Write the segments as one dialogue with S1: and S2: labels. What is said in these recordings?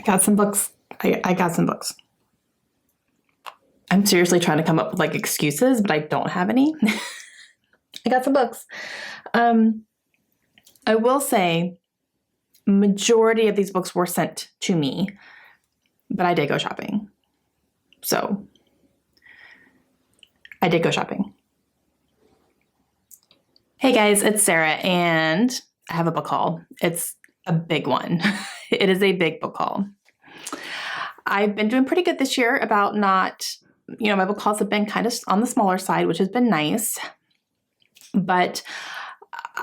S1: got some books. I got some books. I'm seriously trying to come up with like excuses, but I don't have any. I got some books. I will say majority of these books were sent to me, but I did go shopping. So I did go shopping. Hey guys, it's Sarah and I have a book haul. It's a big one. It is a big book haul. I've been doing pretty good this year about not, my book hauls have been kind of on the smaller side, which has been nice, but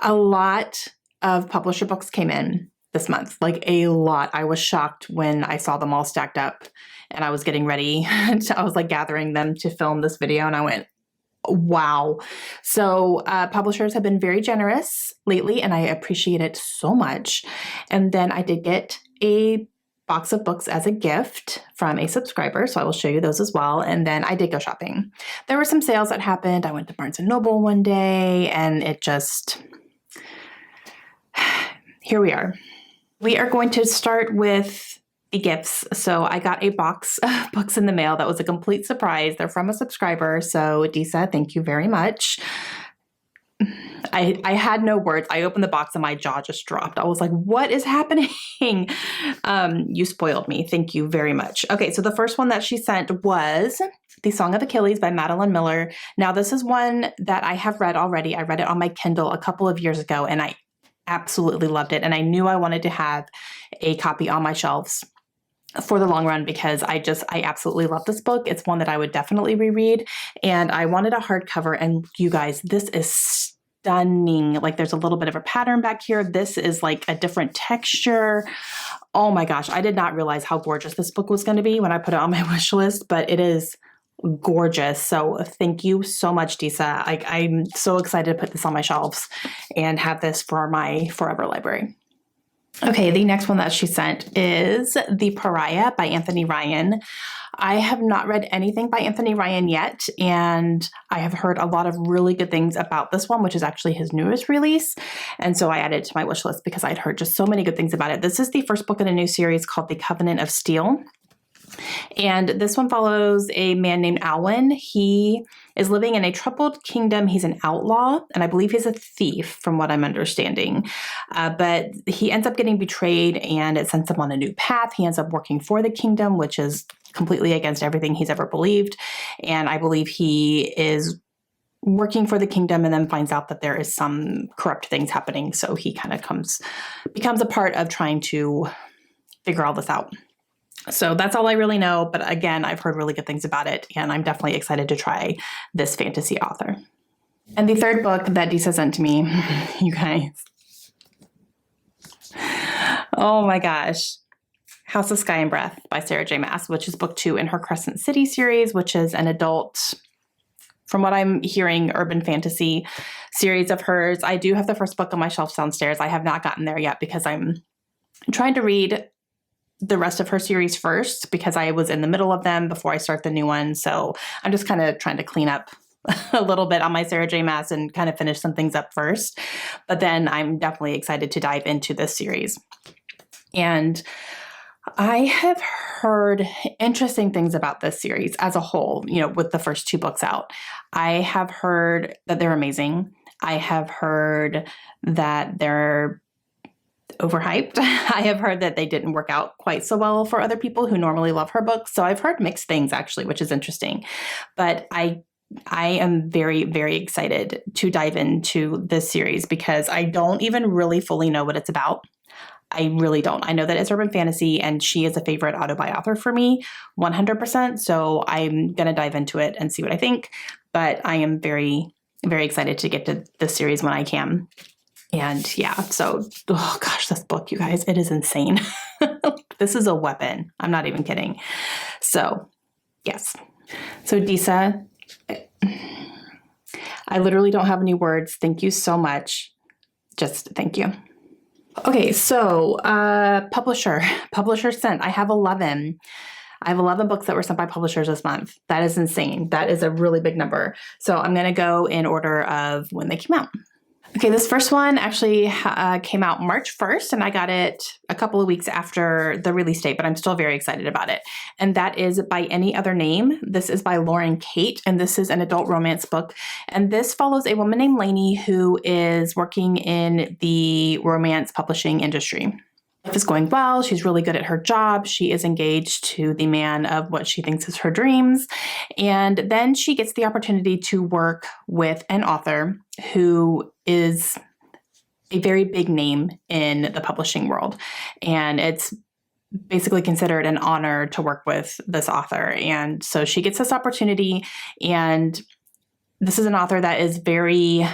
S1: a lot of publisher books came in this month, like a lot. I was shocked when I saw them all stacked up and I was getting ready. I was like gathering them to film this video and I went, wow. So publishers have been very generous lately and I appreciate it so much. And then I did get a box of books as a gift from a subscriber. So I will show you those as well. And then I did go shopping. There were some sales that happened. I went to Barnes & Noble one day and it just, here we are. We are going to start with the gifts. So I got a box of books in the mail. That was a complete surprise. They're from a subscriber. So Disa, thank you very much. I had no words. I opened the box and my jaw just dropped. I was like, what is happening? You spoiled me. Thank you very much. Okay, so the first one that she sent was The Song of Achilles by Madeline Miller. Now, this is one that I have read already. I read it on my Kindle a couple of years ago and I absolutely loved it. And I knew I wanted to have a copy on my shelves for the long run because I absolutely love this book. It's one that I would definitely reread. And I wanted a hardcover. And you guys, this is stunning. Like there's a little bit of a pattern back here. This is like a different texture. Oh my gosh. I did not realize how gorgeous this book was going to be when I put it on my wish list, but it is gorgeous. So thank you so much, Disa. I'm so excited to put this on my shelves and have this for my forever library. Okay, the next one that she sent is The Pariah by Anthony Ryan. I have not read anything by Anthony Ryan yet, and I have heard a lot of really good things about this one, which is actually his newest release. And so I added it to my wish list because I'd heard just so many good things about it. This is the first book in a new series called The Covenant of Steel. And this one follows a man named Alwyn. He is living in a troubled kingdom. He's an outlaw, and I believe he's a thief from what I'm understanding. But he ends up getting betrayed, and it sends him on a new path. He ends up working for the kingdom, which is completely against everything he's ever believed. And I believe he is working for the kingdom and then finds out that there is some corrupt things happening. So he kind of becomes a part of trying to figure all this out. So that's all I really know. But again, I've heard really good things about it, and I'm definitely excited to try this fantasy author. And the third book that Disa sent to me, you guys. Oh my gosh. House of Sky and Breath by Sarah J. Maas, which is book 2 in her Crescent City series, which is an adult, from what I'm hearing, urban fantasy series of hers. I do have the first book on my shelf downstairs. I have not gotten there yet because I'm trying to read the rest of her series first because I was in the middle of them before I start the new one. So I'm just kind of trying to clean up a little bit on my Sarah J. Maas and kind of finish some things up first. But then I'm definitely excited to dive into this series. And I have heard interesting things about this series as a whole, with the first 2 books out. I have heard that they're amazing. I have heard that they're overhyped. I have heard that they didn't work out quite so well for other people who normally love her books. So I've heard mixed things actually, which is interesting. But I am very, very excited to dive into this series because I don't even really fully know what it's about. I really don't. I know that it's urban fantasy and she is a favorite auto-buy author for me, 100%. So I'm going to dive into it and see what I think. But I am very, very excited to get to this series when I can. And yeah, so, oh gosh, this book, you guys, it is insane. This is a weapon. I'm not even kidding. So yes. So Disa, I literally don't have any words. Thank you so much. Just thank you. Okay, so publisher sent. I have 11 books that were sent by publishers this month. That is insane. That is a really big number. So I'm going to go in order of when they came out. Okay, this first one actually came out March 1st, and I got it a couple of weeks after the release date, but I'm still very excited about it. And that is By Any Other Name. This is by Lauren Kate, and this is an adult romance book. And this follows a woman named Lainey who is working in the romance publishing industry. Life is going well. She's really good at her job. She is engaged to the man of what she thinks is her dreams. And then she gets the opportunity to work with an author who is a very big name in the publishing world. And it's basically considered an honor to work with this author. And so she gets this opportunity, and this is an author that is very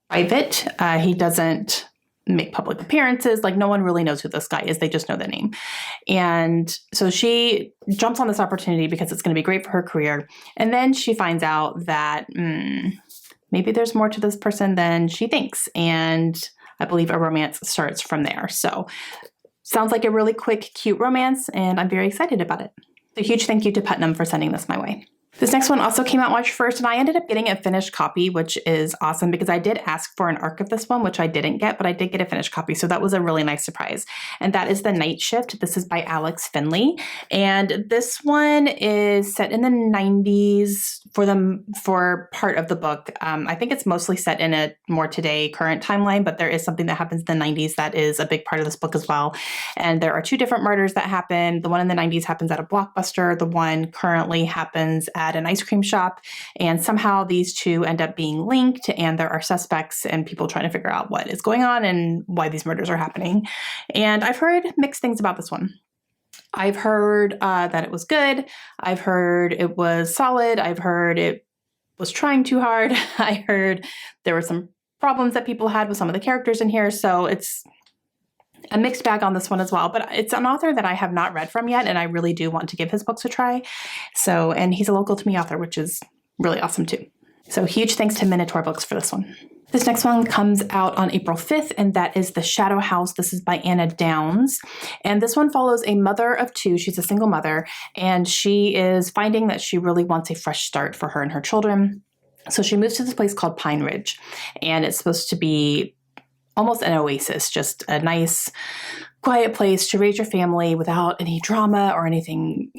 S1: private. He doesn't make public appearances. Like, no one really knows who this guy is. They just know the name. And so she jumps on this opportunity because it's going to be great for her career. And then she finds out that maybe there's more to this person than she thinks. And I believe a romance starts from there. So sounds like a really quick, cute romance, and I'm very excited about it. A huge thank you to Putnam for sending this my way. This next one also came out March 1st, and I ended up getting a finished copy, which is awesome because I did ask for an ARC of this one, which I didn't get, but I did get a finished copy. So that was a really nice surprise. And that is The Night Shift. This is by Alex Finley. And this one is set in the 90s for part of the book. I think it's mostly set in a more today current timeline, but there is something that happens in the 90s that is a big part of this book as well. And there are two different murders that happen. The one in the 90s happens at a Blockbuster. The one currently happens at an ice cream shop, and somehow these two end up being linked, and there are suspects and people trying to figure out what is going on and why these murders are happening. And I've heard mixed things about this one. I've heard that it was good. I've heard it was solid. I've heard it was trying too hard. I heard there were some problems that people had with some of the characters in here. So it's a mixed bag on this one as well, but it's an author that I have not read from yet, and I really do want to give his books a try. So, and he's a local to me author, which is really awesome too. So huge thanks to Minotaur Books for this one. This next one comes out on April 5th, and that is The Shadow House. This is by Anna Downs. And this one follows a mother of two. She's a single mother, and she is finding that she really wants a fresh start for her and her children. So she moves to this place called Pine Ridge, and it's supposed to be almost an oasis, just a nice, quiet place to raise your family without any drama or anything,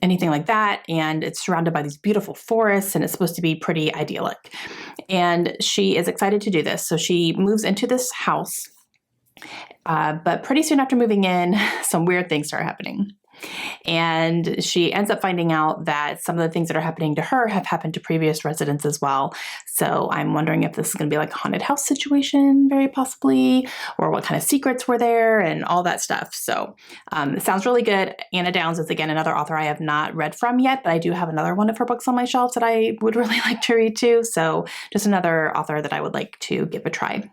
S1: anything like that. And it's surrounded by these beautiful forests, and it's supposed to be pretty idyllic. And she is excited to do this. So she moves into this house, but pretty soon after moving in, some weird things start happening. And she ends up finding out that some of the things that are happening to her have happened to previous residents as well. So I'm wondering if this is going to be like a haunted house situation, very possibly, or what kind of secrets were there and all that stuff. So it sounds really good. Anna Downs is, again, another author I have not read from yet, but I do have another one of her books on my shelves that I would really like to read too. So just another author that I would like to give a try.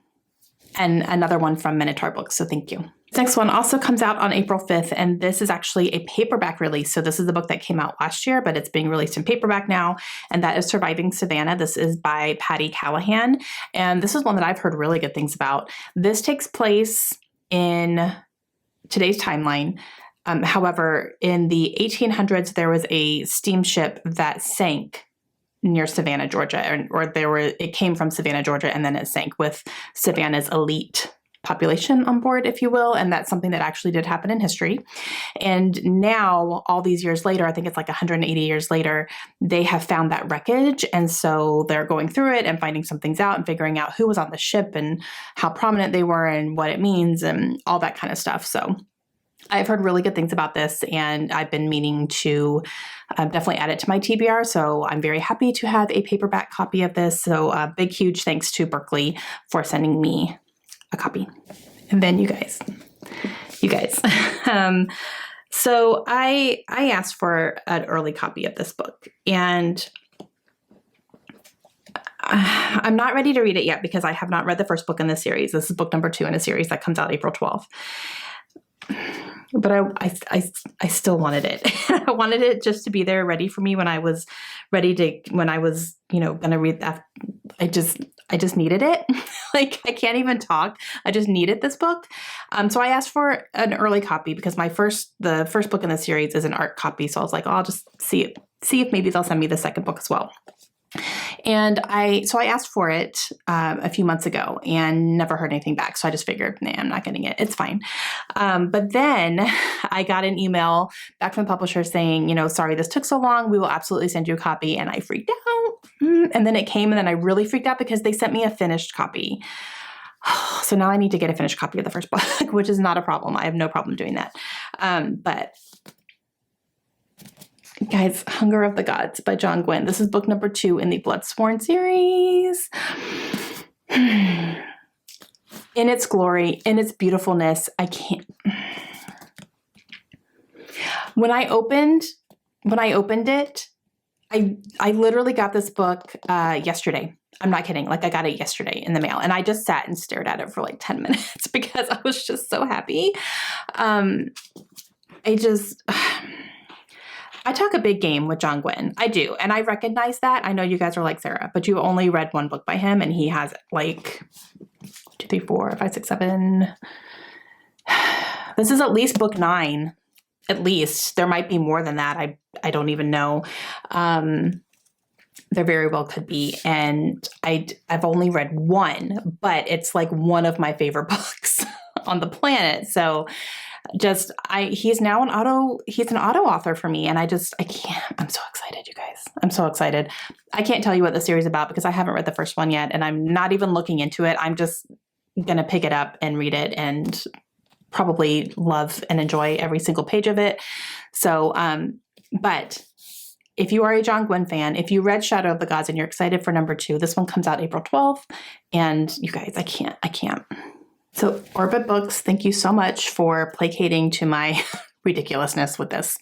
S1: And another one from Minotaur Books, so thank you. This next one also comes out on April 5th, and this is actually a paperback release. So this is the book that came out last year, but it's being released in paperback now, and that is Surviving Savannah. This is by Patty Callahan, and this is one that I've heard really good things about. This takes place in today's timeline. However, in the 1800s, there was a steamship that sank near Savannah, Georgia, it came from Savannah, Georgia, and then it sank with Savannah's elite population on board, if you will. And that's something that actually did happen in history. And now, all these years later, I think it's like 180 years later, they have found that wreckage. And so they're going through it and finding some things out and figuring out who was on the ship and how prominent they were and what it means and all that kind of stuff. So I've heard really good things about this, and I've been meaning to definitely add it to my TBR. So I'm very happy to have a paperback copy of this. So big, huge thanks to Berkeley for sending me a copy. And then you guys. So I asked for an early copy of this book, and I'm not ready to read it yet because I have not read the first book in the series. This is book number 2 in a series that comes out April 12th. But I still wanted it. I wanted it just to be there ready for me when I was ready to, when I was, going to read that. I just needed it. Like, I can't even talk. I just needed this book. So I asked for an early copy because the first book in the series is an ARC copy. So I was like, oh, I'll just see if maybe they'll send me the second book as well. And so I asked for it a few months ago and never heard anything back. So I just figured, nah, I'm not getting it. It's fine. But then I got an email back from the publisher saying, sorry, this took so long. We will absolutely send you a copy. And I freaked out. And then it came, and then I really freaked out because they sent me a finished copy. So now I need to get a finished copy of the first book, which is not a problem. I have no problem doing that. But guys, Hunger of the Gods by John Gwynne. This is book number 2 in the Bloodsworn series. In its glory, in its beautifulness, I can't. When I opened it, I literally got this book yesterday. I'm not kidding. Like, I got it yesterday in the mail, and I just sat and stared at it for like 10 minutes because I was just so happy. I talk a big game with John Gwynne. I do. And I recognize that. I know you guys are like, Sarah, but you only read one book by him, and he has like 2, 3, 4, 5, 6, 7. This is at least book 9. At least. There might be more than that. I don't even know. There very well could be. And I've only read one, but it's like one of my favorite books on the planet. So he's now an auto author for me. And I can't, I'm so excited, you guys. I'm so excited. I can't tell you what the series is about because I haven't read the first one yet, and I'm not even looking into it. I'm just going to pick it up and read it and probably love and enjoy every single page of it. So, but if you are a John Gwynne fan, if you read Shadow of the Gods and you're excited for number 2, this one comes out April 12th. And you guys, I can't. So Orbit Books, thank you so much for placating to my ridiculousness with this.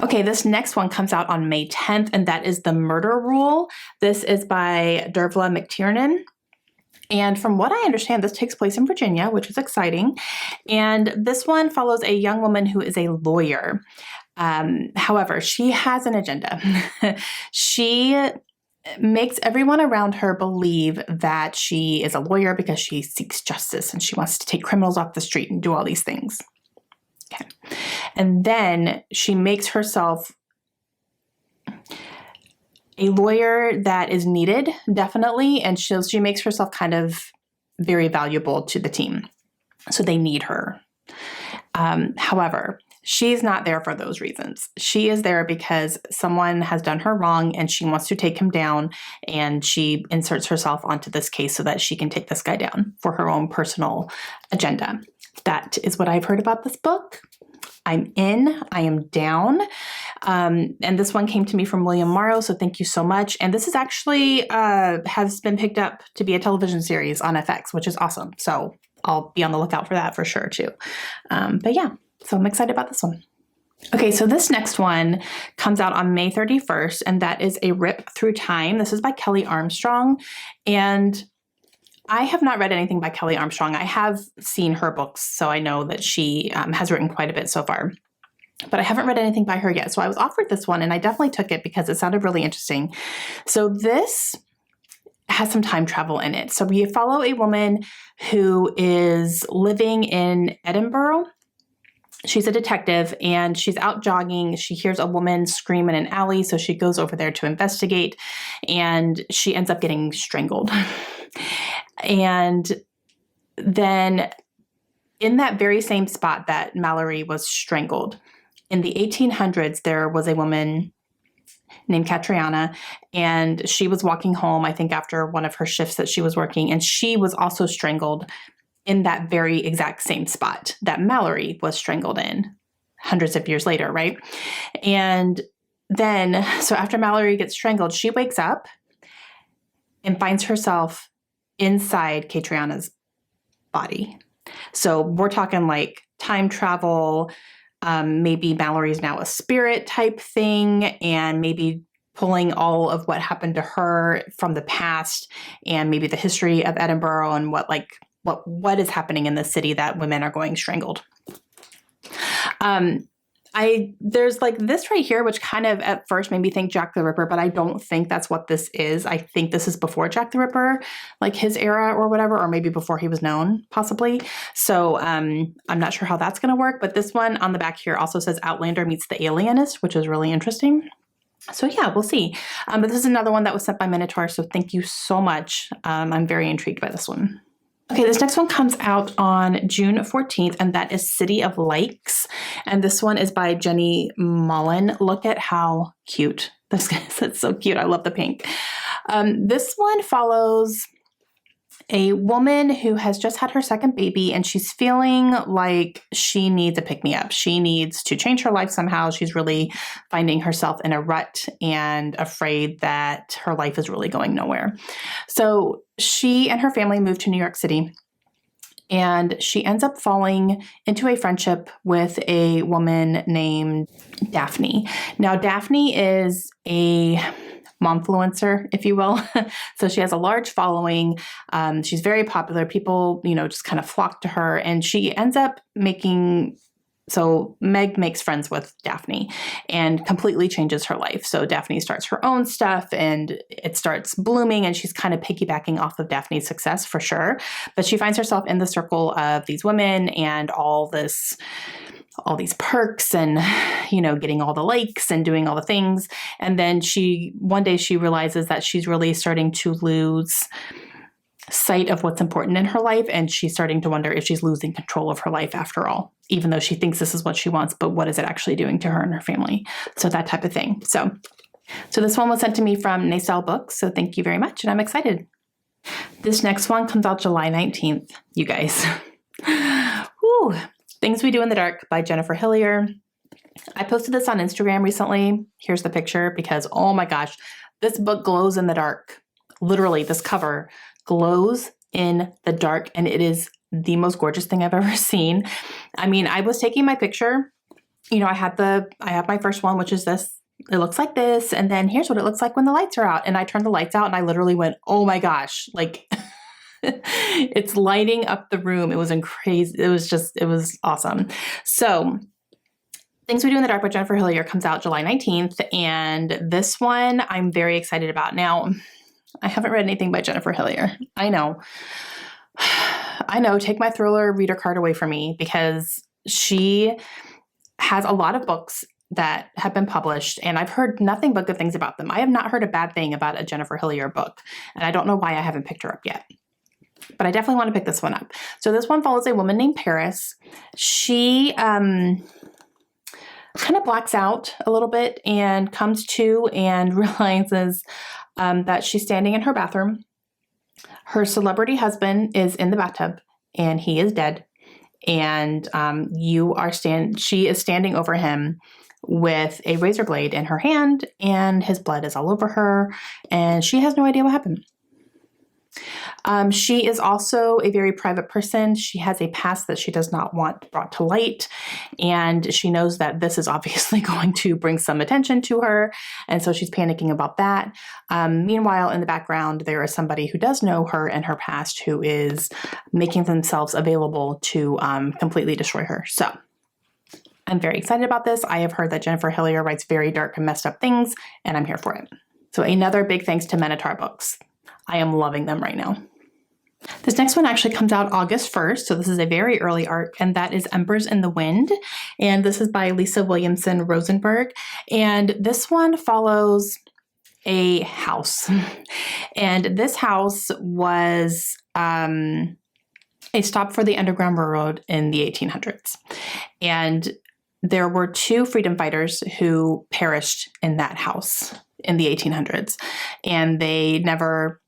S1: Okay, this next one comes out on May 10th, and that is The Murder Rule. This is by Dervla McTiernan. And from what I understand, this takes place in Virginia, which is exciting. And this one follows a young woman who is a lawyer. However, she has an agenda. She makes everyone around her believe that she is a lawyer because she seeks justice and she wants to take criminals off the street and do all these things. Okay. And then she makes herself a lawyer that is needed, definitely, and she makes herself kind of very valuable to the team. So they need her. However, she's not there for those reasons. She is there because someone has done her wrong and she wants to take him down, and she inserts herself onto this case so that she can take this guy down for her own personal agenda. That is what I've heard about this book. I'm in. I am down. And this one came to me from William Morrow, so thank you so much. And this is actually has been picked up to be a television series on FX, which is awesome. So I'll be on the lookout for that for sure too. But yeah, so I'm excited about this one. Okay, so this next one comes out on May 31st, and that is A Rip Through Time. This is by Kelly Armstrong. And I have not read anything by Kelly Armstrong. I have seen her books, so I know that she has written quite a bit so far. But I haven't read anything by her yet. So I was offered this one, and I definitely took it because it sounded really interesting. So this has some time travel in it. So we follow a woman who is living in Edinburgh. She's a detective, and she's out jogging. She hears a woman scream in an alley, so she goes over there to investigate, and she ends up getting strangled. And then in that very same spot that Mallory was strangled, in the 1800s, there was a woman named Catriona, and she was walking home, I think after one of her shifts that she was working, and she was also strangled in that very exact same spot that Mallory was strangled in hundreds of years later, right? And then, so after Mallory gets strangled, she wakes up and finds herself inside Catriona's body. So we're talking like time travel, maybe Mallory's now a spirit type thing, and maybe pulling all of what happened to her from the past and maybe the history of Edinburgh and what is happening in the city that women are going strangled. There's like this right here, which kind of at first made me think Jack the Ripper, but I don't think that's what this is. I think this is before Jack the Ripper, like his era or whatever, or maybe before he was known, possibly. So I'm not sure how that's going to work, but this one on the back here also says Outlander meets The Alienist, which is really interesting. So yeah, we'll see. But this is another one that was sent by Minotaur, so thank you so much. I'm very intrigued by this one. Okay, this next one comes out on June 14th, and that is City of Lakes. And this one is by Jenny Mullen. Look at how cute this is. It's so cute. I love the pink. This one follows a woman who has just had her second baby, and she's feeling like she needs a pick-me-up. She needs to change her life somehow. She's really finding herself in a rut and afraid that her life is really going nowhere. So she and her family moved to New York City, and she ends up falling into a friendship with a woman named Daphne. Now, Daphne is a momfluencer, if you will. So she has a large following. She's very popular. People, just kind of flock to her, and she ends up so Meg makes friends with Daphne and completely changes her life. So Daphne starts her own stuff and it starts blooming, and she's kind of piggybacking off of Daphne's success for sure. But she finds herself in the circle of these women and all these perks and, getting all the likes and doing all the things. And then one day she realizes that she's really starting to lose sight of what's important in her life. And she's starting to wonder if she's losing control of her life after all, even though she thinks this is what she wants, but what is it actually doing to her and her family? So that type of thing. So this one was sent to me from Naysal Books. So thank you very much. And I'm excited. This next one comes out July 19th, you guys. Whew. Things We Do in the Dark by Jennifer Hillier. I posted this on Instagram recently. Here's the picture because, oh my gosh, this book glows in the dark. Literally, this cover glows in the dark, and it is the most gorgeous thing I've ever seen. I mean, I was taking my picture. I have my first one, which is this. It looks like this, and then here's what it looks like when the lights are out. And I turned the lights out, and I literally went, oh my gosh, like it's lighting up the room. It was crazy. It was awesome. So Things We Do in the Dark by Jennifer Hillier comes out July 19th. And this one I'm very excited about. Now, I haven't read anything by Jennifer Hillier. I know. Take my thriller reader card away from me, because she has a lot of books that have been published, and I've heard nothing but good things about them. I have not heard a bad thing about a Jennifer Hillier book, and I don't know why I haven't picked her up yet. But I definitely want to pick this one up. So this one follows a woman named Paris. She kind of blacks out a little bit and comes to and realizes that she's standing in her bathroom. Her celebrity husband is in the bathtub and he is dead. And she is standing over him with a razor blade in her hand, and his blood is all over her, and she has no idea what happened. She is also a very private person. She has a past that she does not want brought to light, and she knows that this is obviously going to bring some attention to her, and so she's panicking about that. Meanwhile, in the background, there is somebody who does know her and her past who is making themselves available to completely destroy her. So I'm very excited about this. I have heard that Jennifer Hillier writes very dark and messed up things, and I'm here for it. So another big thanks to Minotaur Books. I am loving them right now. This next one actually comes out August 1st, so this is a very early arc, and that is Embers in the Wind. And this is by Lisa Williamson Rosenberg. And this one follows a house. And this house was a stop for the Underground Railroad in the 1800s. And there were two freedom fighters who perished in that house in the 1800s. And they never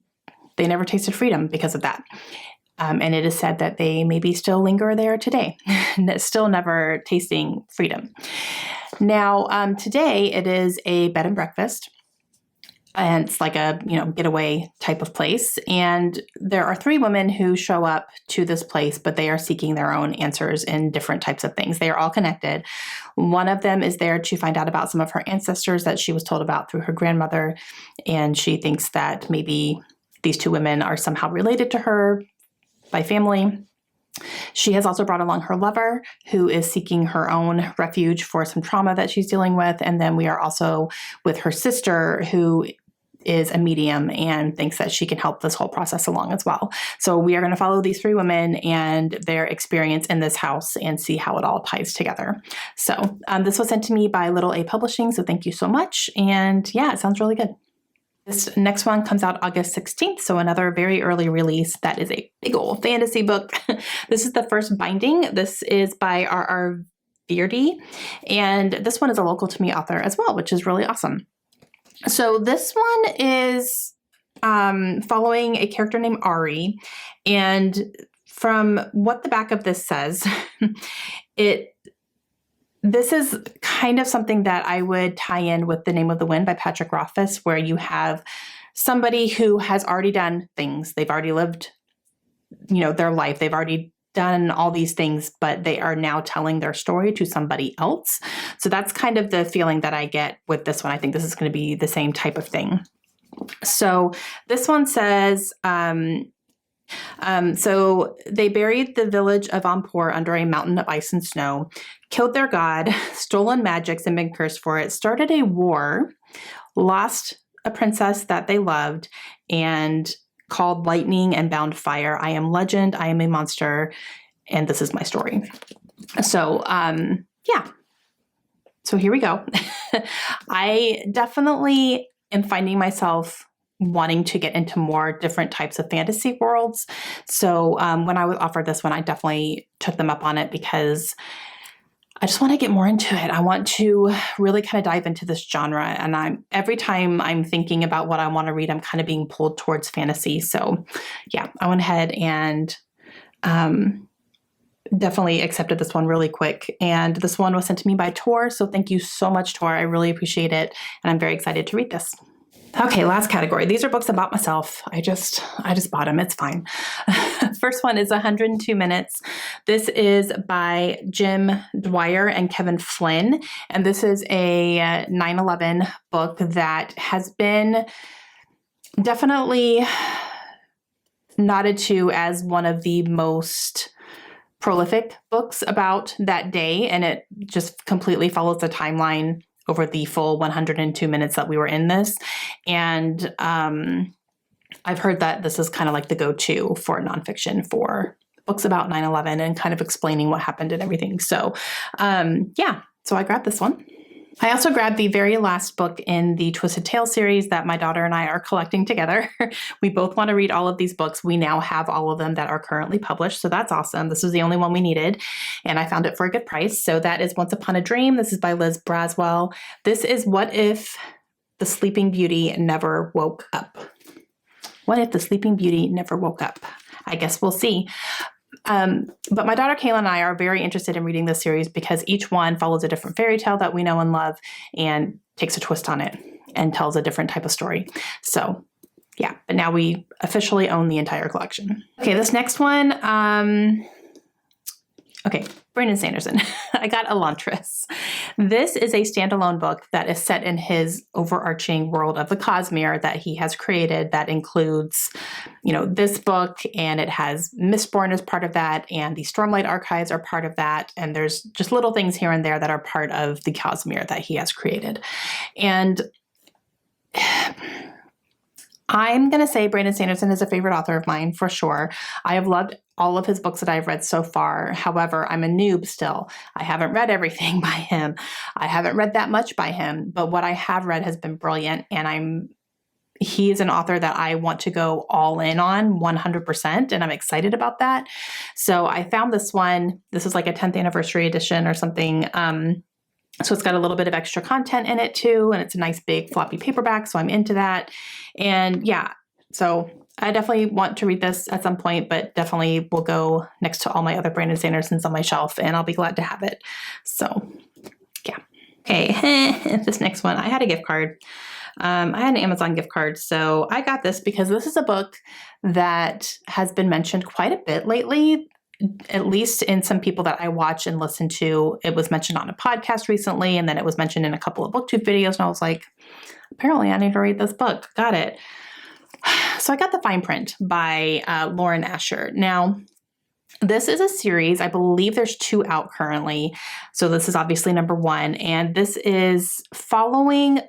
S1: tasted freedom because of that. And it is said that they maybe still linger there today, still never tasting freedom. Now, today it is a bed and breakfast, and it's like a, getaway type of place. And there are three women who show up to this place, but they are seeking their own answers in different types of things. They are all connected. One of them is there to find out about some of her ancestors that she was told about through her grandmother. And she thinks that maybe these two women are somehow related to her by family. She has also brought along her lover, who is seeking her own refuge for some trauma that she's dealing with. And then we are also with her sister, who is a medium and thinks that she can help this whole process along as well. So we are going to follow these 3 women and their experience in this house and see how it all ties together. So this was sent to me by Little A Publishing, so thank you so much. And yeah, it sounds really good. This next one comes out August 16th, so another very early release. That is a big old fantasy book. This is the first binding. This is by R.R. Beardy, and this one is a local to me author as well, which is really awesome. So this one is following a character named Ari, and from what the back of this says, this is kind of something that I would tie in with The Name of the Wind by Patrick Rothfuss, where you have somebody who has already done things. They've already lived, their life. They've already done all these things, but they are now telling their story to somebody else. So that's kind of the feeling that I get with this one. I think this is going to be the same type of thing. So this one says, so they buried the village of Ampur under a mountain of ice and snow, killed their god, stolen magics and been cursed for it, started a war, lost a princess that they loved, and called lightning and bound fire. I am legend, I am a monster, and this is my story. So, yeah. So here we go. I definitely am finding myself wanting to get into more different types of fantasy worlds. So when I was offered this one, I definitely took them up on it because I just want to get more into it. I want to really kind of dive into this genre. And every time I'm thinking about what I want to read, I'm kind of being pulled towards fantasy. So yeah, I went ahead and definitely accepted this one really quick. And this one was sent to me by Tor. So thank you so much, Tor. I really appreciate it. And I'm very excited to read this. Okay, last category. These are books I bought myself. I just bought them. It's fine. First one is 102 Minutes. This is by Jim Dwyer and Kevin Flynn. And this is a 9/11 book that has been definitely nodded to as one of the most prolific books about that day. And it just completely follows the timeline over the full 102 minutes that we were in this. And I've heard that this is kind of like the go-to for nonfiction for books about 9/11 and kind of explaining what happened and everything. So yeah, so I grabbed this one. I also grabbed the very last book in the Twisted Tales series that my daughter and I are collecting together. We both want to read all of these books. We now have all of them that are currently published, so that's awesome. This was the only one we needed, and I found it for a good price. So that is Once Upon a Dream. This is by Liz Braswell. This is What If the Sleeping Beauty Never Woke Up? What if the Sleeping Beauty never woke up? I guess we'll see. But my daughter Kayla and I are very interested in reading this series because each one follows a different fairy tale that we know and love and takes a twist on it and tells a different type of story. So yeah, but now we officially own the entire collection. Okay, this next one, okay, Brandon Sanderson. I got Elantris. This is a standalone book that is set in his overarching world of the Cosmere that he has created that includes, this book, and it has Mistborn as part of that, and the Stormlight Archives are part of that, and there's just little things here and there that are part of the Cosmere that he has created. And I'm going to say Brandon Sanderson is a favorite author of mine for sure. I have loved all of his books that I've read so far. However, I'm a noob still. I haven't read everything by him. I haven't read that much by him, but what I have read has been brilliant, and he is an author that I want to go all in on 100%, and I'm excited about that. So I found this one. This is like a 10th anniversary edition or something. So it's got a little bit of extra content in it too, and it's a nice big floppy paperback, so I'm into that. And yeah, so I definitely want to read this at some point, but definitely will go next to all my other Brandon Sandersons on my shelf, and I'll be glad to have it. So yeah. Okay, this next one, I had a gift card. I had an Amazon gift card, so I got this because this is a book that has been mentioned quite a bit lately. At least in some people that I watch and listen to. It was mentioned on a podcast recently, and then it was mentioned in a couple of BookTube videos, and I was like, apparently I need to read this book. Got it. So I got The Fine Print by Lauren Asher. Now, this is a series. I believe there's 2 out currently. So this is obviously number 1, and this is following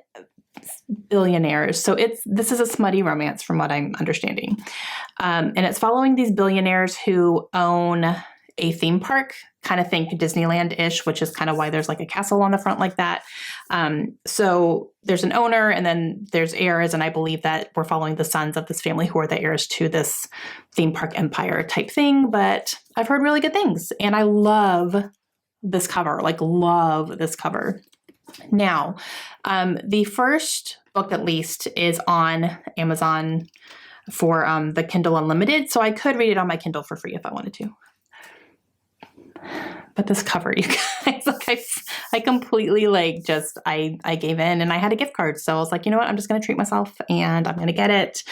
S1: billionaires. So this is a smutty romance from what I'm understanding. And it's following these billionaires who own a theme park, kind of think Disneyland-ish, which is kind of why there's like a castle on the front like that. So there's an owner and then there's heirs. And I believe that we're following the sons of this family who are the heirs to this theme park empire type thing. But I've heard really good things and I love this cover, like love this cover. Now, the first book at least is on Amazon for the Kindle Unlimited. So I could read it on my Kindle for free if I wanted to. But this cover, you guys, like I completely like just, I gave in and I had a gift card. So I was like, you know what, I'm just going to treat myself and I'm going to get it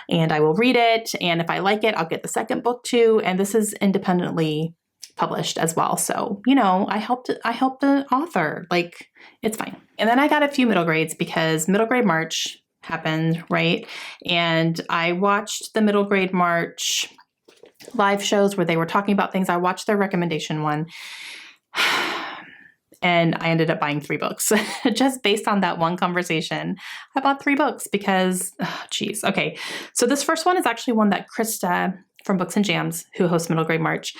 S1: and I will read it. And if I like it, I'll get the second book too. And this is independently published as well. So, you know, I helped the author, like it's fine. And then I got a few middle grades because middle grade March happened, right? And I watched the middle grade March live shows where they were talking about things. I watched their recommendation one and I ended up buying 3 books just based on that one conversation. I bought 3 books because, geez. Okay. So this first one is actually one that Krista from Books and Jams, who hosts Middle Grade March,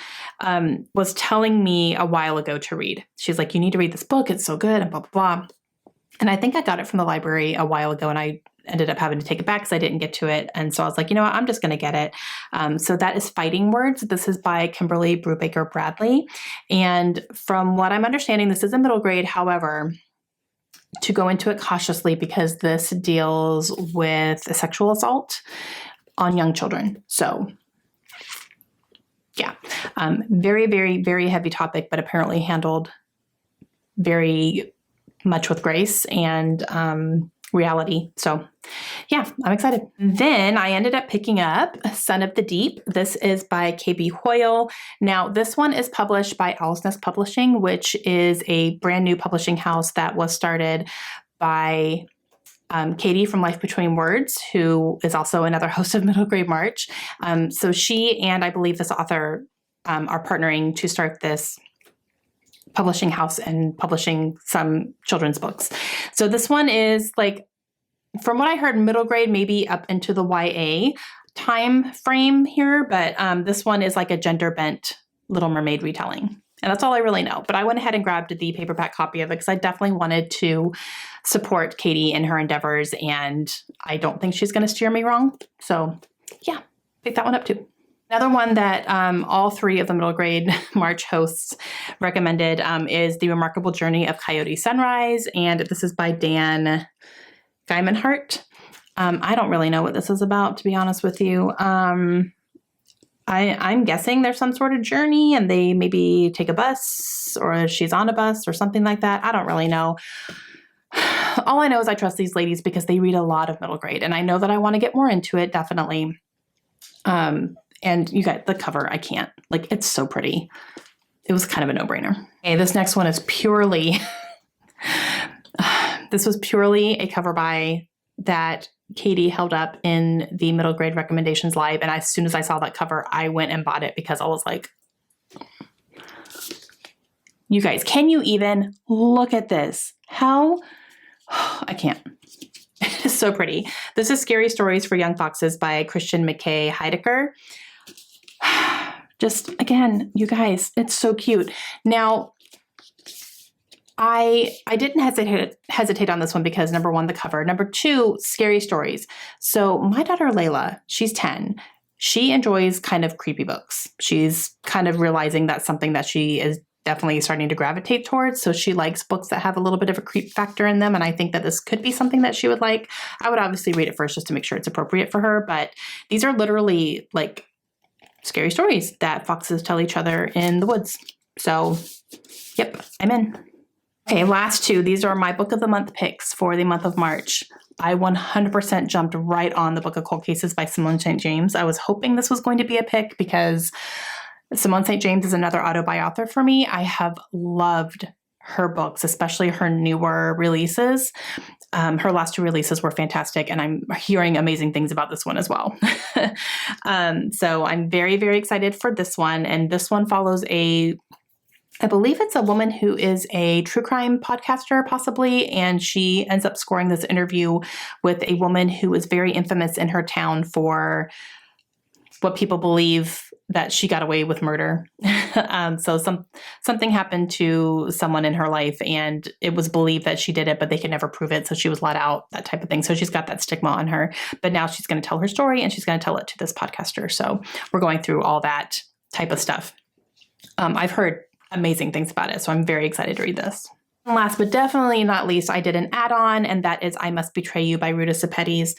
S1: was telling me a while ago to read. She's like, you need to read this book. It's so good and blah, blah, blah. And I think I got it from the library a while ago and I ended up having to take it back because I didn't get to it. And so I was like, you know what, I'm just going to get it. So that is Fighting Words. This is by Kimberly Brubaker Bradley. And from what I'm understanding, this is a middle grade. However, to go into it cautiously because this deals with sexual assault on young children. So yeah, very, very, very heavy topic, but apparently handled very much with grace and reality. So yeah, I'm excited. Then I ended up picking up Son of the Deep. This is by KB Hoyle. Now this one is published by Owl's Nest Publishing, which is a brand new publishing house that was started by Katie from Life Between Words, who is also another host of Middle Grade March. So she and I believe this author are partnering to start this publishing house and publishing some children's books. So this one is like, from what I heard, middle grade, maybe up into the YA time frame here, but this one is like a gender bent Little Mermaid retelling. And that's all I really know. But I went ahead and grabbed the paperback copy of it because I definitely wanted to support Katie in her endeavors. And I don't think she's going to steer me wrong. So yeah, pick that one up too. Another one that all 3 of the middle grade March hosts recommended is The Remarkable Journey of Coyote Sunrise. And this is by Dan Guymanhart. I don't really know what this is about, to be honest with you. I'm guessing there's some sort of journey and they maybe take a bus or she's on a bus or something like that. I don't really know. All I know is I trust these ladies because they read a lot of middle grade and I know that I want to get more into it, definitely. And you got the cover. I can't. Like, it's so pretty. It was kind of a no-brainer. Okay, this next one is purely... this was purely a cover buy that Katie held up in the middle grade recommendations live. And as soon as I saw that cover, I went and bought it because I was like, you guys, can you even look at this? How? I can't. It is so pretty. This is Scary Stories for Young Foxes by Christian McKay Heidecker. Just, again, you guys, it's so cute. Now, I didn't hesitate on this one because number 1, the cover. Number 2, scary stories. So my daughter Layla, she's 10. She enjoys kind of creepy books. She's kind of realizing that's something that she is definitely starting to gravitate towards. So she likes books that have a little bit of a creep factor in them. And I think that this could be something that she would like. I would obviously read it first just to make sure it's appropriate for her. But these are literally like scary stories that foxes tell each other in the woods. So, yep, I'm in. Okay, last 2. These are my book of the month picks for the month of March. I 100% jumped right on the Book of Cold Cases by Simone St. James. I was hoping this was going to be a pick because Simone St. James is another auto-buy author for me. I have loved her books, especially her newer releases. Her last 2 releases were fantastic, and I'm hearing amazing things about this one as well. So I'm very, very excited for this one. And this one follows a I believe it's a woman who is a true crime podcaster, possibly, and she ends up scoring this interview with a woman who is very infamous in her town for what people believe that she got away with murder. So something happened to someone in her life, and it was believed that she did it, but they could never prove it. So she was let out, that type of thing. So she's got that stigma on her. But now she's going to tell her story, and she's going to tell it to this podcaster. So we're going through all that type of stuff. I've heard amazing things about it, so I'm very excited to read this. And last but definitely not least, I did an add-on, and that is I Must Betray You by Ruta Sepetys.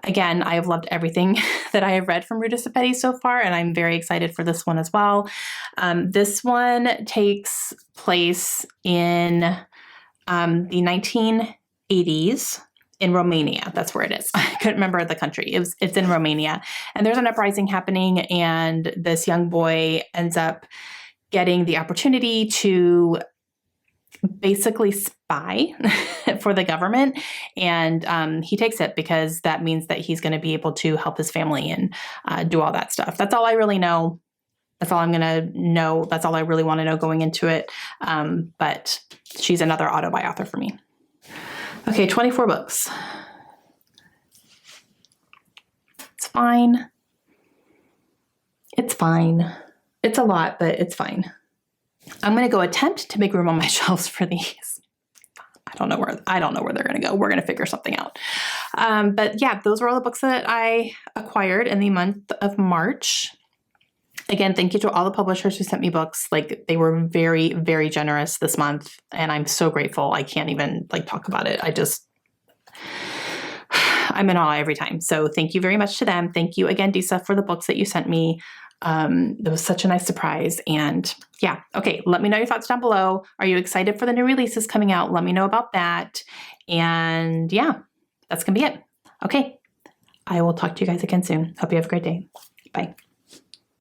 S1: Again, I have loved everything that I have read from Ruta Sepetys so far, and I'm very excited for this one as well. This one takes place in the 1980s in Romania. That's where it is. I couldn't remember the country. It's in Romania. And there's an uprising happening, and this young boy ends up getting the opportunity to basically spy for the government. And he takes it because that means that he's going to be able to help his family and do all that stuff. That's all I really know. That's all I'm going to know. That's all I really want to know going into it. But she's another auto-buy author for me. Okay, 24 books. It's fine. It's fine. It's a lot, but it's fine. I'm going to go attempt to make room on my shelves for these. I don't know where they're going to go. We're going to figure something out. But yeah, those were all the books that I acquired in the month of March. Again, thank you to all the publishers who sent me books. Like, they were very, very generous this month, and I'm so grateful. I can't even talk about it. I'm in awe every time. So thank you very much to them. Thank you again, Disa, for the books that you sent me. It was such a nice surprise. And yeah, okay, let me know your thoughts down below. Are you excited for the new releases coming out? Let me know about that. And yeah, that's gonna be it. Okay, I will talk to you guys again soon. Hope you have a great day. Bye.